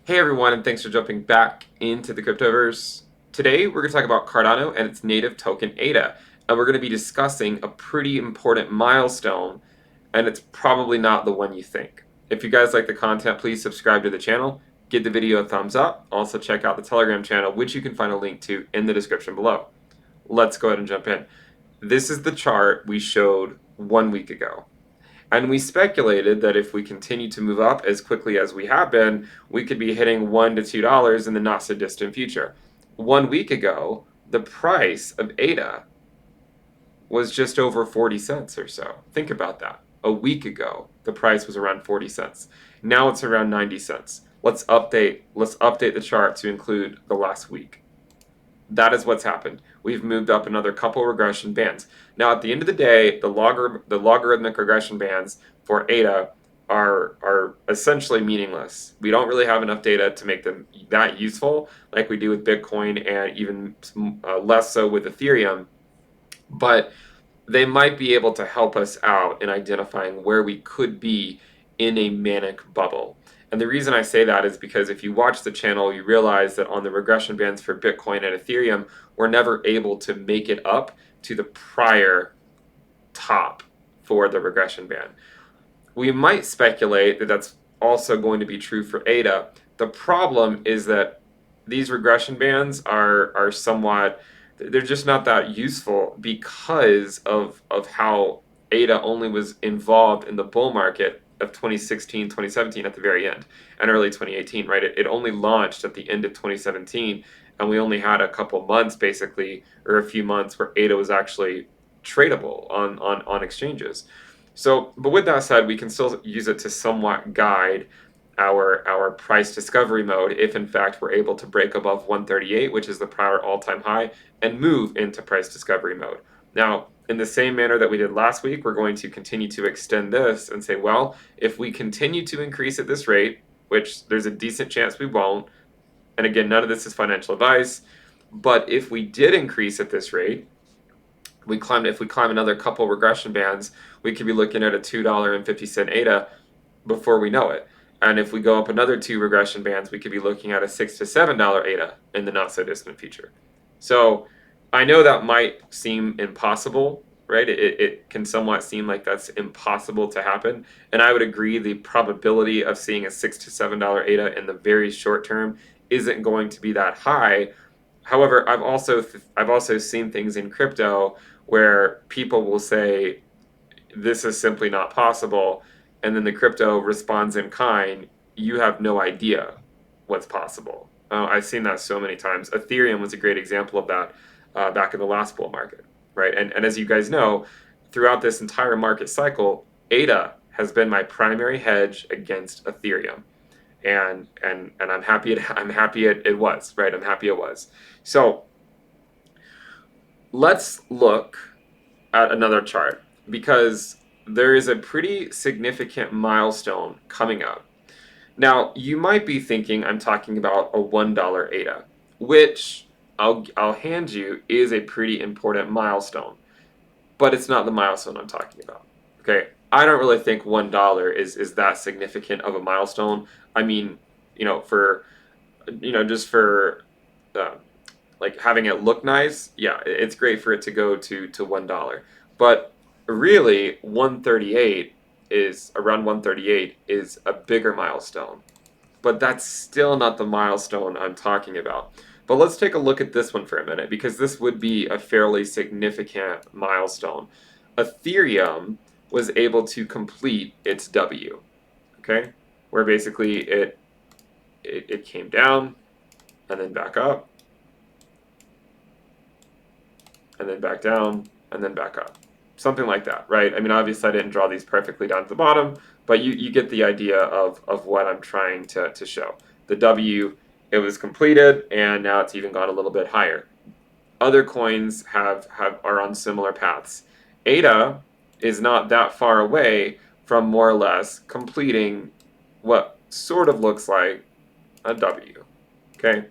Hey everyone, and thanks for jumping back into the cryptoverse. Today we're going to talk about Cardano and its native token ADA, and we're going to be discussing a pretty important milestone, and it's probably not the one you think. If you guys like the content, please subscribe to the channel, give the video a thumbs up, also check out the Telegram channel, which you can find a link to in the description below. Let's go ahead and jump in. This is the chart we showed 1 week ago. And we speculated that if we continue to move up as quickly as we have been, we could be hitting $1 to $2 in the not so distant future. 1 week ago, the price of ADA was just over 40 cents or so. Think about that. A week ago, the price was around 40 cents. Now it's around 90 cents. Let's update the chart to include the last week. That is what's happened. We've moved up another couple regression bands. Now, at the end of the day, the logarithmic regression bands for ADA are essentially meaningless. We don't really have enough data to make them that useful, like we do with Bitcoin and even less so with Ethereum. But they might be able to help us out in identifying where we could be in a manic bubble. And the reason I say that is because if you watch the channel, you realize that on the regression bands for Bitcoin and Ethereum, we're never able to make it up to the prior top for the regression band. We might speculate that that's also going to be true for ADA. The problem is that these regression bands are somewhat, they're just not that useful because of how ADA only was involved in the bull market of 2016, 2017 at the very end, and early 2018, right? It only launched at the end of 2017, and we only had a couple months basically, or a few months where ADA was actually tradable on exchanges. So, but with that said, we can still use it to somewhat guide our price discovery mode if in fact we're able to break above 138, which is the prior all-time high, and move into price discovery mode. Now, in the same manner that we did last week, we're going to continue to extend this and say, well, if we continue to increase at this rate, which there's a decent chance we won't, and again, none of this is financial advice, but if we did increase at this rate, if we climb another couple regression bands, we could be looking at a $2.50 ADA before we know it. And if we go up another two regression bands, we could be looking at a $6 to $7 ADA in the not so distant future. So I know that might seem impossible, right? It can somewhat seem like that's impossible to happen. And I would agree the probability of seeing a $6 to $7 ADA in the very short term isn't going to be that high. However, I've also seen things in crypto where people will say this is simply not possible, and then the crypto responds in kind. You have no idea what's possible. I've seen that so many times. Ethereum was a great example of that back in the last bull market, right? And as you guys know, throughout this entire market cycle, ADA has been my primary hedge against Ethereum. And I'm happy it was, right? I'm happy it was. So let's look at another chart because there is a pretty significant milestone coming up. Now, you might be thinking I'm talking about a $1 ADA, which I'll hand you is a pretty important milestone, but it's not the milestone I'm talking about. Okay, I don't really think $1 is that significant of a milestone. I mean, just for uh, like having it look nice, yeah, it's great for it to go to $1. But really, 138 is around 138 is a bigger milestone. But that's still not the milestone I'm talking about. But let's take a look at this one for a minute because this would be a fairly significant milestone. Ethereum was able to complete its W, okay? Where basically it came down and then back up and then back down and then back up. Something like that, right? I mean, obviously I didn't draw these perfectly down to the bottom, but you get the idea of what I'm trying to show. The W, it was completed, and now it's even gone a little bit higher. Other coins are on similar paths. ADA is not that far away from more or less completing what sort of looks like a W, okay?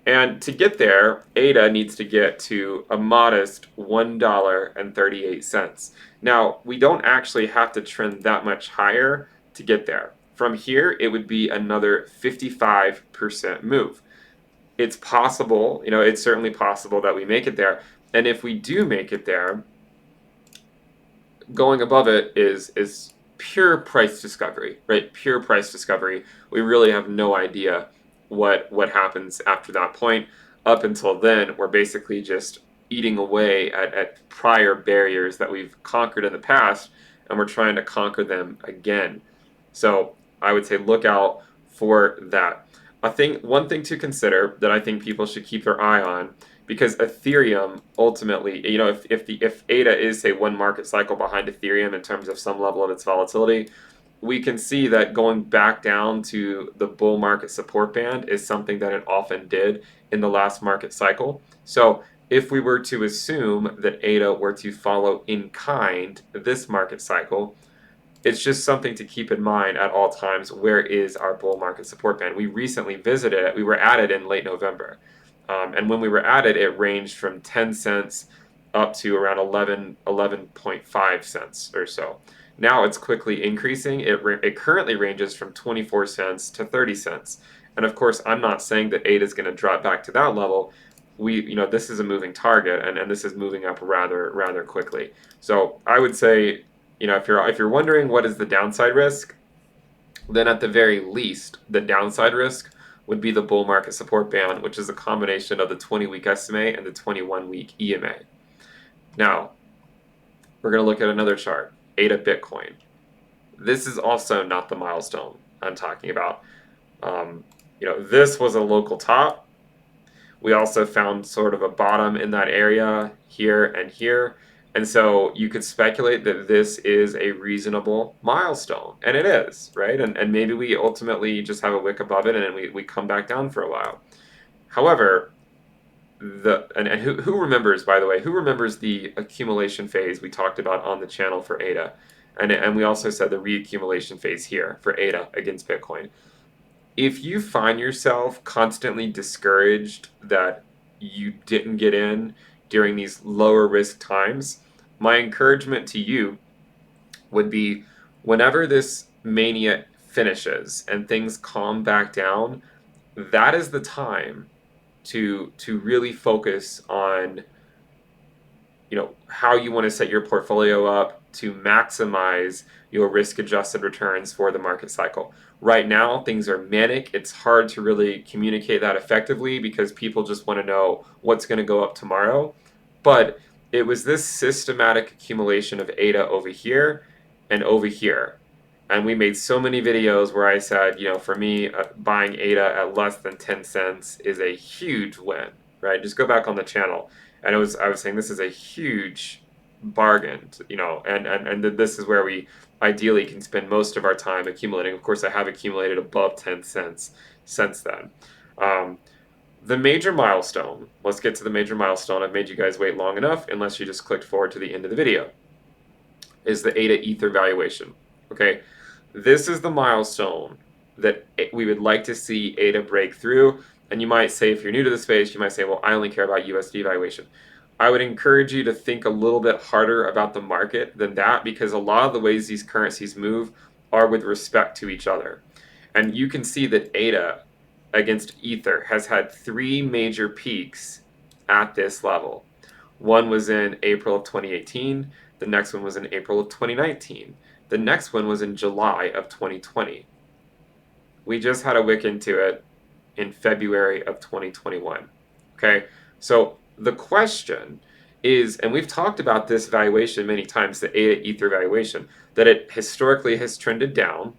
And to get there, ADA needs to get to a modest $1.38. Now, we don't actually have to trend that much higher to get there. From here, it would be another 55% move. It's possible, it's certainly possible that we make it there. And if we do make it there, going above it is pure price discovery, right? Pure price discovery. We really have no idea what happens after that point. Up until then, we're basically just eating away at prior barriers that we've conquered in the past, and we're trying to conquer them again. So I would say look out for that. One thing to consider that I think people should keep their eye on, because Ethereum ultimately, if ADA is, say, one market cycle behind Ethereum in terms of some level of its volatility, we can see that going back down to the bull market support band is something that it often did in the last market cycle. So if we were to assume that ADA were to follow in kind this market cycle, it's just something to keep in mind at all times. Where is our bull market support band? We recently visited it. We were at it in late November. And when we were at it, it ranged from 10 cents up to around 11.5 cents or so. Now it's quickly increasing. It currently ranges from 24 cents to 30 cents. And of course, I'm not saying that ADA is going to drop back to that level. This is a moving target, and this is moving up rather quickly. So I would say, if you're wondering what is the downside risk, then at the very least, the downside risk would be the bull market support band, which is a combination of the 20-week SMA and the 21-week EMA. Now, we're going to look at another chart, ADA Bitcoin. This is also not the milestone I'm talking about. This was a local top. We also found sort of a bottom in that area here and here. And so you could speculate that this is a reasonable milestone, and it is, right? And maybe we ultimately just have a wick above it, and then we come back down for a while. However, who remembers, by the way, who remembers the accumulation phase we talked about on the channel for ADA? And we also said the reaccumulation phase here for ADA against Bitcoin. If you find yourself constantly discouraged that you didn't get in during these lower risk times, my encouragement to you would be, whenever this mania finishes and things calm back down, that is the time to really focus on how you want to set your portfolio up to maximize your risk-adjusted returns for the market cycle. Right now, things are manic. It's hard to really communicate that effectively because people just want to know what's going to go up tomorrow. But it was this systematic accumulation of ADA over here and over here. And we made so many videos where I said, for me, buying ADA at less than 10 cents is a huge win, right? Just go back on the channel. And I was saying this is a huge bargain, and this is where we ideally can spend most of our time accumulating. Of course, I have accumulated above 10 cents since then. The major milestone, let's get to the major milestone. I've made you guys wait long enough, unless you just clicked forward to the end of the video, is the ADA Ether valuation. Okay, this is the milestone that we would like to see ADA break through. And you might say, if you're new to the space, you might say, well, I only care about USD valuation. I would encourage you to think a little bit harder about the market than that, because a lot of the ways these currencies move are with respect to each other. And you can see that ADA against Ether has had 3 major peaks at this level. One was in April of 2018. The next one was in April of 2019. The next one was in July of 2020. We just had a wick into it in February of 2021. Okay, so the question is, and we've talked about this valuation many times, the ADA Ether valuation, that it historically has trended down.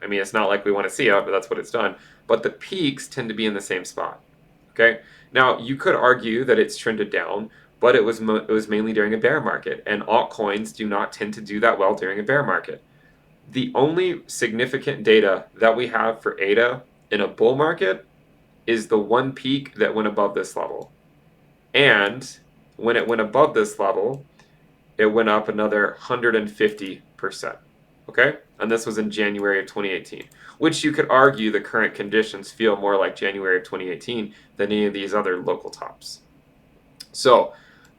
I mean, it's not like we want to see it, but that's what it's done. But the peaks tend to be in the same spot. Okay, now you could argue that it's trended down, but it was mainly during a bear market, and altcoins do not tend to do that well during a bear market. The only significant data that we have for ADA in a bull market is the one peak that went above this level. And when it went above this level, it went up another 150%. Okay? And this was in January of 2018, which you could argue the current conditions feel more like January of 2018 than any of these other local tops. So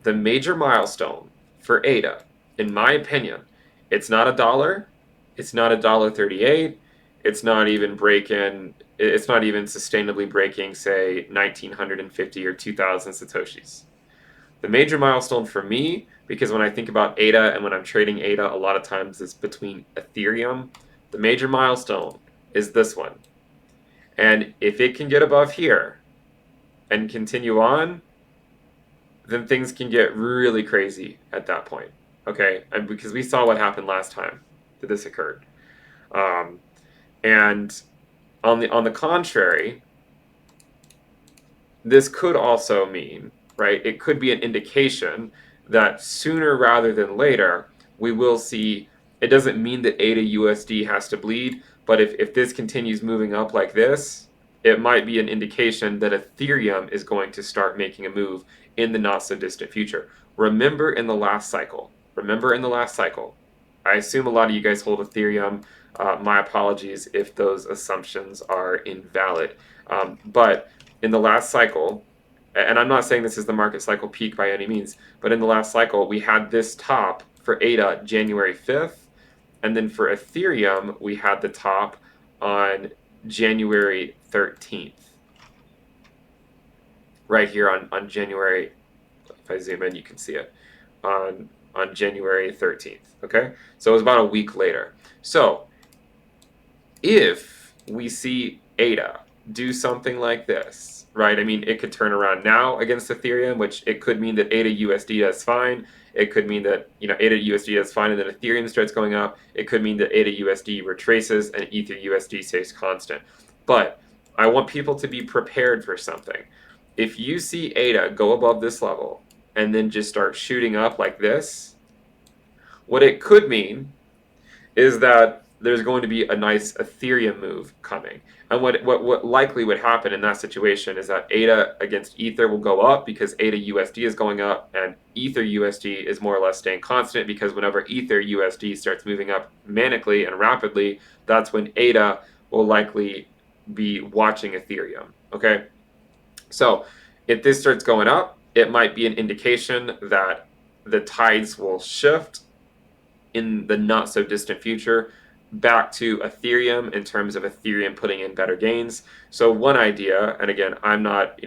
the major milestone for ADA, in my opinion, it's not $1, It's not $1.38. It's not even breaking. It's not even sustainably breaking, say, 1,950 or 2,000 satoshis. The major milestone for me, because when I think about ADA and when I'm trading ADA, a lot of times it's between Ethereum. The major milestone is this one. And if it can get above here and continue on, then things can get really crazy at that point. Okay, and because we saw what happened last time that this occurred. Um, and on the contrary, this could also mean, right? It could be an indication that sooner rather than later we will see. It doesn't mean that ADA USD has to bleed, but if this continues moving up like this, it might be an indication that Ethereum is going to start making a move in the not so distant future. Remember in the last cycle. I assume a lot of you guys hold Ethereum. My apologies if those assumptions are invalid. But in the last cycle, and I'm not saying this is the market cycle peak by any means, but in the last cycle, we had this top for ADA January 5th, and then for Ethereum, we had the top on January 13th. Right here on January, if I zoom in, you can see it, on January 13th, okay? So it was about a week later. So if we see ADA do something like this, right? I mean, it could turn around now against Ethereum, which it could mean that ADA USD does fine. It could mean that, ADA USD does fine and then Ethereum starts going up. It could mean that ADA USD retraces and Ether USD stays constant. But I want people to be prepared for something. If you see ADA go above this level and then just start shooting up like this, what it could mean is that there's going to be a nice Ethereum move coming. And what likely would happen in that situation is that ADA against Ether will go up because ADA USD is going up and Ether USD is more or less staying constant, because whenever Ether USD starts moving up manically and rapidly, that's when ADA will likely be watching Ethereum. Okay? So if this starts going up, it might be an indication that the tides will shift in the not so distant future back to Ethereum in terms of Ethereum putting in better gains. So one idea, and again, I'm not,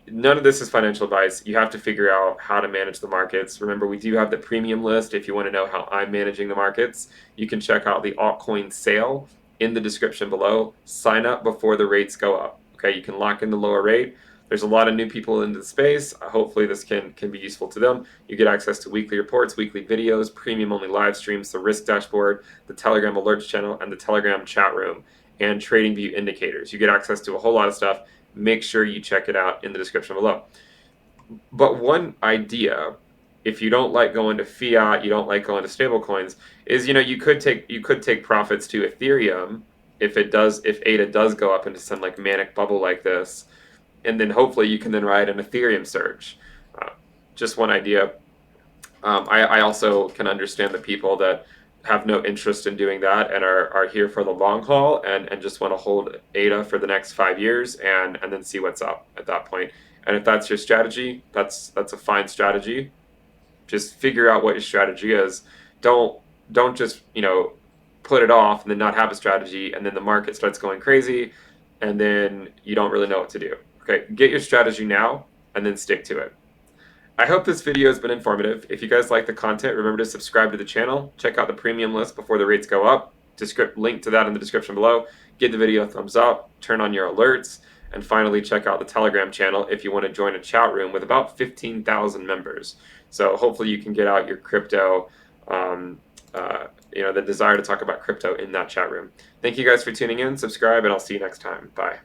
none of this is financial advice. You have to figure out how to manage the markets. Remember, we do have the premium list. If you want to know how I'm managing the markets, you can check out the altcoin sale in the description below. Sign up before the rates go up. Okay, you can lock in the lower rate. There's a lot of new people into the space. Hopefully this can be useful to them. You get access to weekly reports, weekly videos, premium-only live streams, the risk dashboard, the Telegram alerts channel, and the Telegram chat room, and trading view indicators. You get access to a whole lot of stuff. Make sure you check it out in the description below. But one idea, if you don't like going to fiat, you don't like going to stable coins, is you could take profits to Ethereum if ADA does go up into some like manic bubble like this. And then hopefully you can then ride an Ethereum surge. Just one idea. I also can understand the people that have no interest in doing that and are here for the long haul and just want to hold ADA for the next 5 years and then see what's up at that point. And if that's your strategy, that's a fine strategy. Just figure out what your strategy is. Don't just put it off and then not have a strategy, and then the market starts going crazy and then you don't really know what to do. Okay, get your strategy now and then stick to it. I hope this video has been informative. If you guys like the content, remember to subscribe to the channel. Check out the premium list before the rates go up. Link to that in the description below. Give the video a thumbs up, turn on your alerts, and finally check out the Telegram channel if you want to join a chat room with about 15,000 members. So hopefully you can get out your crypto, the desire to talk about crypto in that chat room. Thank you guys for tuning in. Subscribe, and I'll see you next time. Bye.